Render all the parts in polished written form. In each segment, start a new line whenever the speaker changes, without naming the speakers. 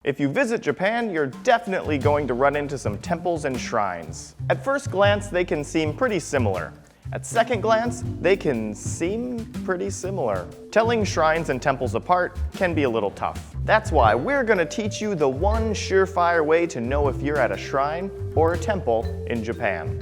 If you visit Japan, you're definitely going to run into some temples and shrines. At first glance, they can seem pretty similar. At second glance, they can seem pretty similar. Telling shrines and temples apart can be a little tough. That's why we're gonna teach you the one surefire way to know if you're at a shrine or a temple in Japan.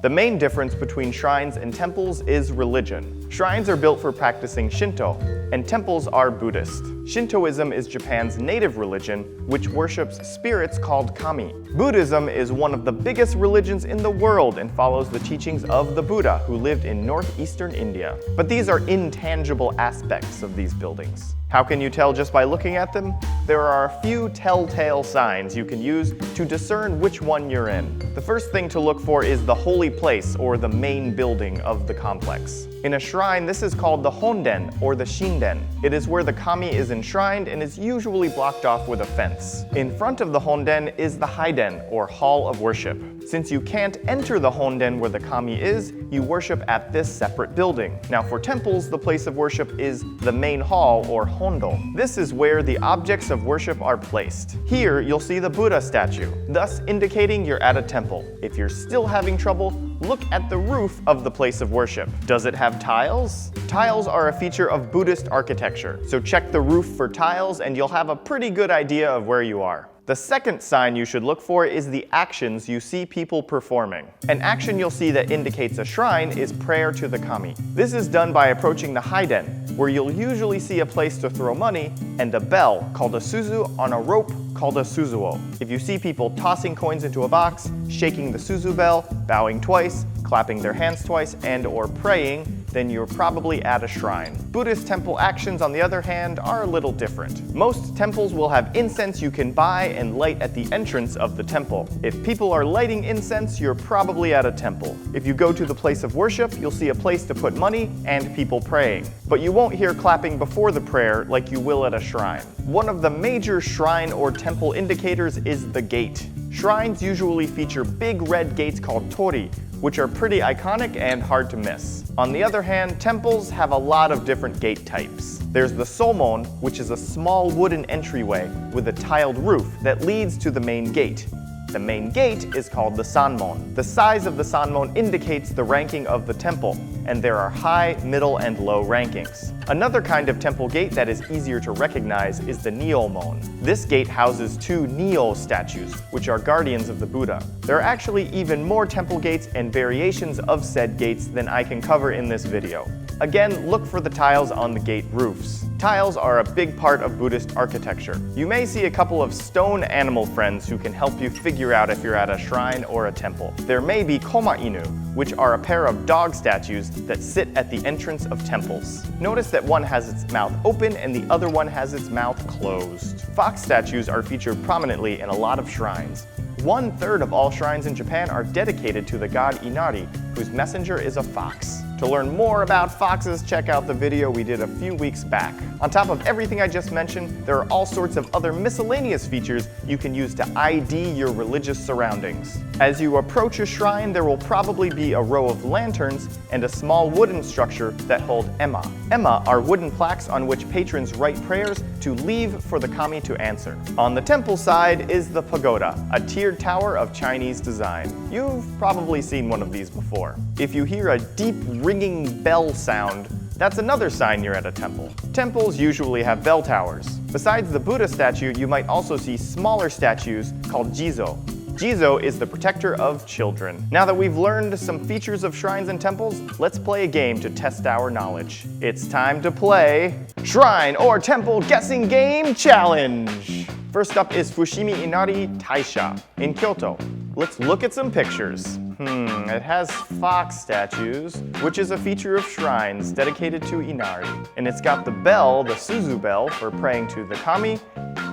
The main difference between shrines and temples is religion. Shrines are built for practicing Shinto, and temples are Buddhist. Shintoism is Japan's native religion, which worships spirits called kami. Buddhism is one of the biggest religions in the world and follows the teachings of the Buddha, who lived in northeastern India. But these are intangible aspects of these buildings. How can you tell just by looking at them? There are a few telltale signs you can use to discern which one you're in. The first thing to look for is the holy place, or the main building of the complex. In a shrine, this is called the honden or the shinden. It is where the kami is enshrined and is usually blocked off with a fence. In front of the honden is the haiden, or hall of worship. Since you can't enter the honden where the kami is, you worship at this separate building. Now for temples, the place of worship is the main hall, or hondo. This is where the objects of worship are placed. Here, you'll see the Buddha statue, thus indicating you're at a temple. If you're still having trouble, look at the roof of the place of worship. Does it have tiles? Tiles are a feature of Buddhist architecture, so check the roof for tiles and you'll have a pretty good idea of where you are. The second sign you should look for is the actions you see people performing. An action you'll see that indicates a shrine is prayer to the kami. This is done by approaching the haiden, where you'll usually see a place to throw money and a bell called a suzu on a rope called a suzuo. If you see people tossing coins into a box, shaking the suzu bell, bowing twice, clapping their hands twice, and/or praying, then you're probably at a shrine. Buddhist temple actions, on the other hand, are a little different. Most temples will have incense you can buy and light at the entrance of the temple. If people are lighting incense, you're probably at a temple. If you go to the place of worship, you'll see a place to put money and people praying. But you won't hear clapping before the prayer like you will at a shrine. One of the major shrine or temple indicators is the gate. Shrines usually feature big red gates called tori, which are pretty iconic and hard to miss. On the other hand, temples have a lot of different gate types. There's the somon, which is a small wooden entryway with a tiled roof that leads to the main gate. The main gate is called the sanmon. The size of the sanmon indicates the ranking of the temple, and there are high, middle, and low rankings. Another kind of temple gate that is easier to recognize is the Nyomon. This gate houses two Nyo statues, which are guardians of the Buddha. There are actually even more temple gates and variations of said gates than I can cover in this video. Again, look for the tiles on the gate roofs. Tiles are a big part of Buddhist architecture. You may see a couple of stone animal friends who can help you figure out if you're at a shrine or a temple. There may be koma inu, which are a pair of dog statues that sit at the entrance of temples. Notice that one has its mouth open and the other one has its mouth closed. Fox statues are featured prominently in a lot of shrines. 1/3 of all shrines in Japan are dedicated to the god Inari, whose messenger is a fox. To learn more about foxes, check out the video we did a few weeks back. On top of everything I just mentioned, there are all sorts of other miscellaneous features you can use to ID your religious surroundings. As you approach a shrine, there will probably be a row of lanterns and a small wooden structure that hold ema. Ema are wooden plaques on which patrons write prayers to leave for the kami to answer. On the temple side is the pagoda, a tiered tower of Chinese design. You've probably seen one of these before. If you hear a deep ringing bell sound, that's another sign you're at a temple. Temples usually have bell towers. Besides the Buddha statue, you might also see smaller statues called jizo. Jizo is the protector of children. Now that we've learned some features of shrines and temples, let's play a game to test our knowledge. It's time to play Shrine or Temple Guessing Game Challenge! First up is Fushimi Inari Taisha in Kyoto. Let's look at some pictures. It has fox statues, which is a feature of shrines dedicated to Inari. And it's got the bell, the suzu bell, for praying to the kami.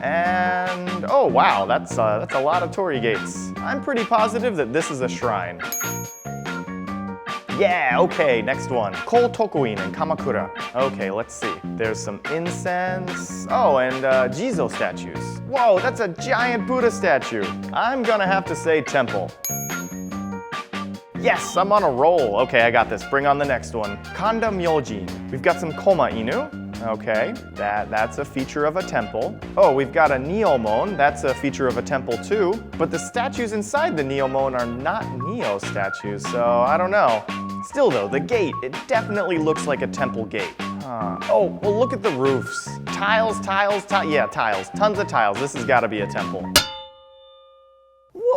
And oh wow, that's a lot of torii gates. I'm pretty positive that this is a shrine. Yeah, okay, next one. Kotokuin in Kamakura. Okay, let's see. There's some incense. Oh, and Jizo statues. Whoa, that's a giant Buddha statue. I'm gonna have to say temple. Yes, I'm on a roll. Okay, I got this. Bring on the next one. Kanda Myojin. We've got some koma inu. Okay, that's a feature of a temple. Oh, we've got a neomon. That's a feature of a temple too. But the statues inside the neomon are not neo statues, so I don't know. Still though, the gate, it definitely looks like a temple gate. Oh, well look at the roofs. Tiles, yeah, tiles. Tons of tiles. This has got to be a temple.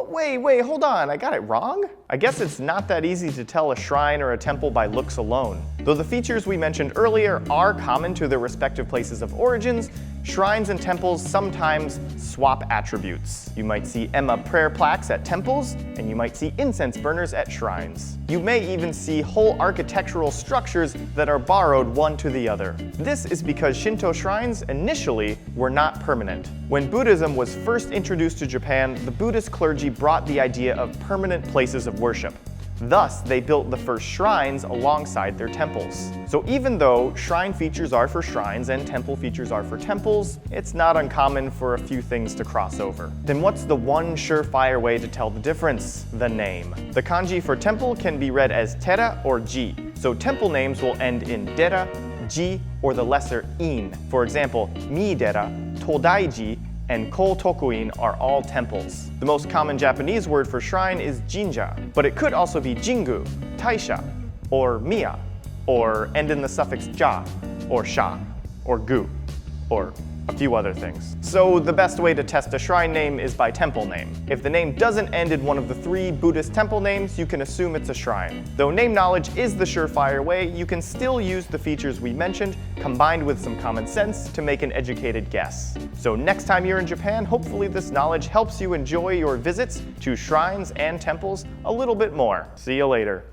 Wait, hold on, I got it wrong? I guess it's not that easy to tell a shrine or a temple by looks alone. Though the features we mentioned earlier are common to their respective places of origins, shrines and temples sometimes swap attributes. You might see Emma prayer plaques at temples, and you might see incense burners at shrines. You may even see whole architectural structures that are borrowed one to the other. This is because Shinto shrines initially were not permanent. When Buddhism was first introduced to Japan, the Buddhist clergy brought the idea of permanent places of worship. Thus, they built the first shrines alongside their temples. So even though shrine features are for shrines and temple features are for temples, it's not uncommon for a few things to cross over. Then what's the one surefire way to tell the difference? The name. The kanji for temple can be read as tera or ji. So temple names will end in dera, ji, or the lesser in. For example, Miidera, Todaiji, and Kotokuin are all temples. The most common Japanese word for shrine is jinja, but it could also be jingu, taisha, or miya, or end in the suffix ja, or sha, or gu, or a few other things. So the best way to test a shrine name is by temple name. If the name doesn't end in one of the 3 Buddhist temple names, you can assume it's a shrine. Though name knowledge is the surefire way, you can still use the features we mentioned, combined with some common sense, to make an educated guess. So next time you're in Japan, hopefully this knowledge helps you enjoy your visits to shrines and temples a little bit more. See you later.